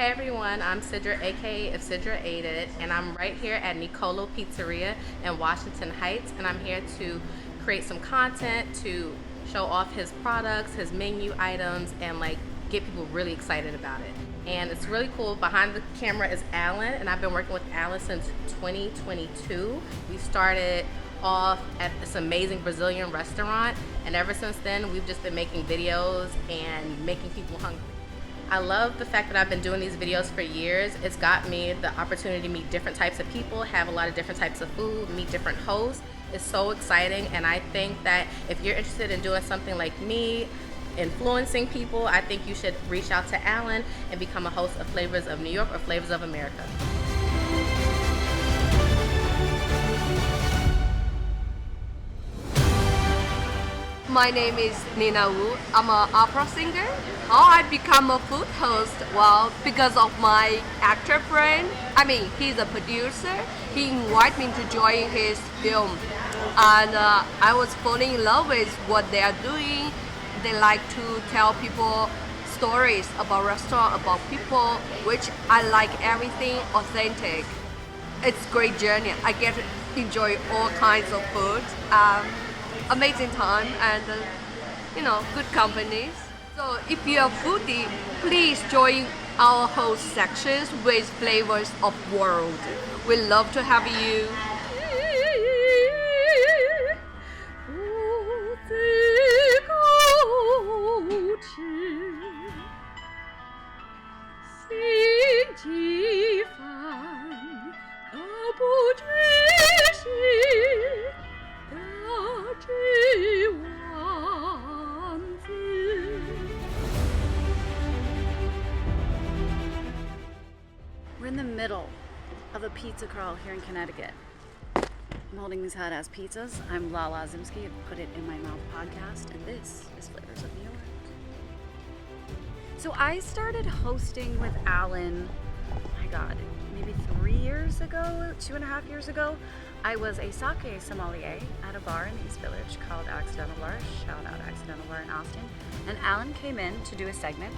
Hey everyone, I'm Sidra, aka If Sidra Ate It, and I'm right here at Nicolo Pizzeria in Washington Heights, and I'm here to create some content to show off his products, his menu items, and get people really excited about it. And it's really cool. Behind the camera is Alan, and I've been working with Alan since 2022. We started off at this amazing Brazilian restaurant, and ever since then we've just been making videos and making people hungry. I love the fact that I've been doing these videos for years. It's got me the opportunity to meet different types of people, have a lot of different types of food, meet different hosts. It's so exciting, and I think that if you're interested in doing something like me, influencing people, I think you should reach out to Alan and become a host of Flavors of New York or Flavors of America. My name is Nina Wu. I'm an opera singer. How I become a food host? Well, because of my actor friend. He's a producer. He invited me to join his film. And I was falling in love with what they are doing. They like to tell people stories about restaurant, about people, which I like everything authentic. It's a great journey. I get to enjoy all kinds of food. Amazing time and good companies. So if you're a foodie, please join our host sections with Flavors of World. We love to have you. We're in the middle of a pizza crawl here in Connecticut. I'm holding these hot-ass pizzas. I'm Lala Zimsky of Put It In My Mouth podcast, and this is Flavors of New York. So I started hosting with Alan, maybe 3 years ago, 2.5 years ago. I was a sake sommelier at a bar in the East Village called Accidental Bar. Shout out Accidental Bar in Austin. And Alan came in to do a segment.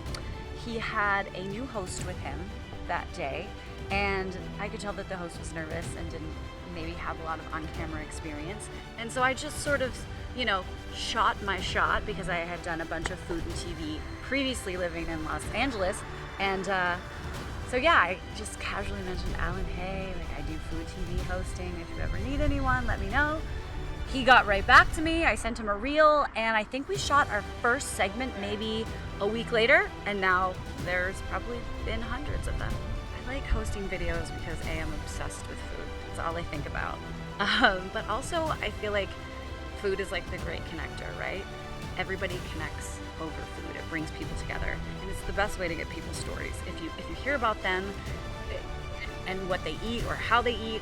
He had a new host with him that day, and I could tell that the host was nervous and didn't maybe have a lot of on-camera experience. And so I just sort of, shot my shot because I had done a bunch of food and TV previously living in Los Angeles. And I just casually mentioned, Alan, hey, I do food TV hosting. If you ever need anyone, let me know. He got right back to me. I sent him a reel, and I think we shot our first segment maybe a week later, and now there's probably been hundreds of them. I like hosting videos because A, I'm obsessed with food. That's all I think about. But also, I feel like food is like the great connector, right? Everybody connects over food. It brings people together, and it's the best way to get people's stories. If you hear about them and what they eat or how they eat,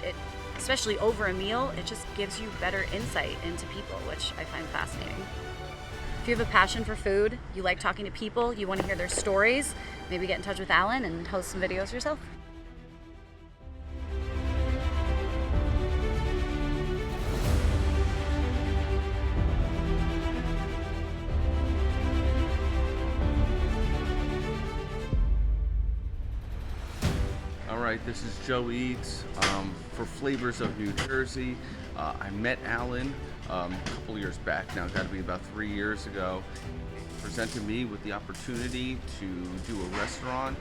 especially over a meal, it just gives you better insight into people, which I find fascinating. If you have a passion for food, you like talking to people, you want to hear their stories, maybe get in touch with Alan and host some videos yourself. Alright, this is Joe Eads for Flavors of New Jersey. I met Alan a couple years back now, got to be about 3 years ago. Presented me with the opportunity to do a restaurant,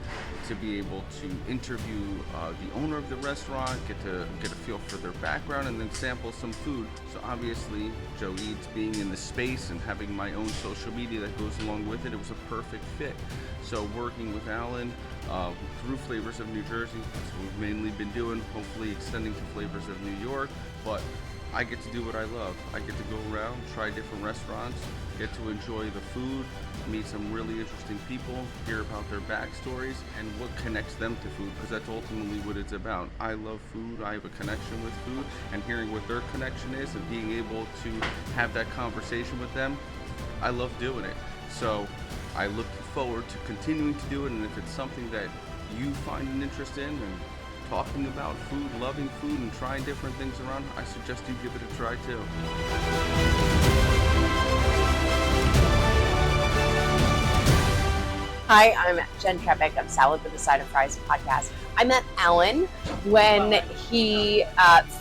to be able to interview the owner of the restaurant, get a feel for their background, and then sample some food. So obviously, Joe Eads being in the space and having my own social media that goes along with it, it was a perfect fit. So working with Alan through Flavors of New Jersey, that's what we've mainly been doing, hopefully extending to Flavors of New York, but I get to do what I love. I get to go around, try different restaurants, get to enjoy the food, meet some really interesting people, hear about their backstories, and what connects them to food, because that's ultimately what it's about. I love food, I have a connection with food, and hearing what their connection is and being able to have that conversation with them, I love doing it. So I look forward to continuing to do it, and if it's something that you find an interest in and talking about food, loving food, and trying different things around, I suggest you give it a try too. Hi, I'm Jen Trepic of Salad with a Side of Fries podcast. I met Alan when he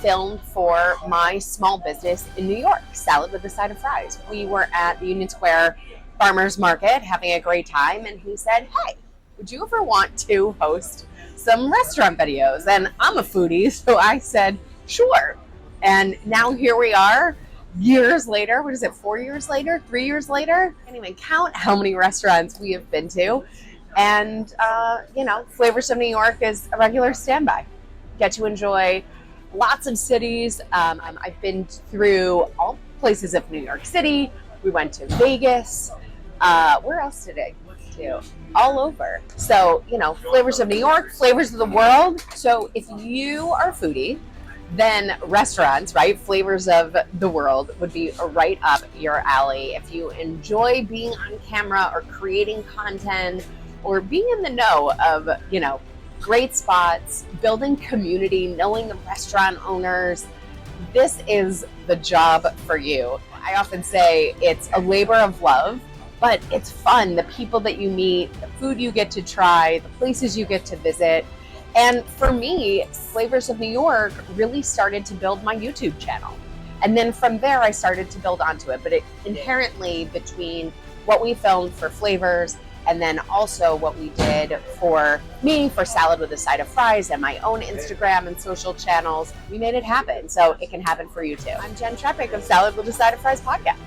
filmed for my small business in New York, Salad with a Side of Fries. We were at the Union Square Farmers Market having a great time, and he said, hey, would you ever want to host some restaurant videos? And I'm a foodie, so I said, sure. And now here we are. Years later, what is it, 4 years later, 3 years later? I can't even count how many restaurants we have been to. And, Flavors of New York is a regular standby. Get to enjoy lots of cities. I've been through all places of New York City. We went to Vegas. Where else did I go to? All over. So, Flavors of New York, Flavors of the World. So if you are a foodie, then restaurants, right? Flavors of the World would be right up your alley. If you enjoy being on camera or creating content or being in the know of, great spots, building community, knowing the restaurant owners, this is the job for you. I often say it's a labor of love, but it's fun. The people that you meet, the food you get to try, the places you get to visit. And for me, Flavors of New York really started to build my YouTube channel. And then from there, I started to build onto it. But it inherently, between what we filmed for Flavors and then also what we did for me for Salad with a Side of Fries and my own Instagram and social channels, we made it happen. So it can happen for you too. I'm Jen Trepic of Salad with a Side of Fries podcast.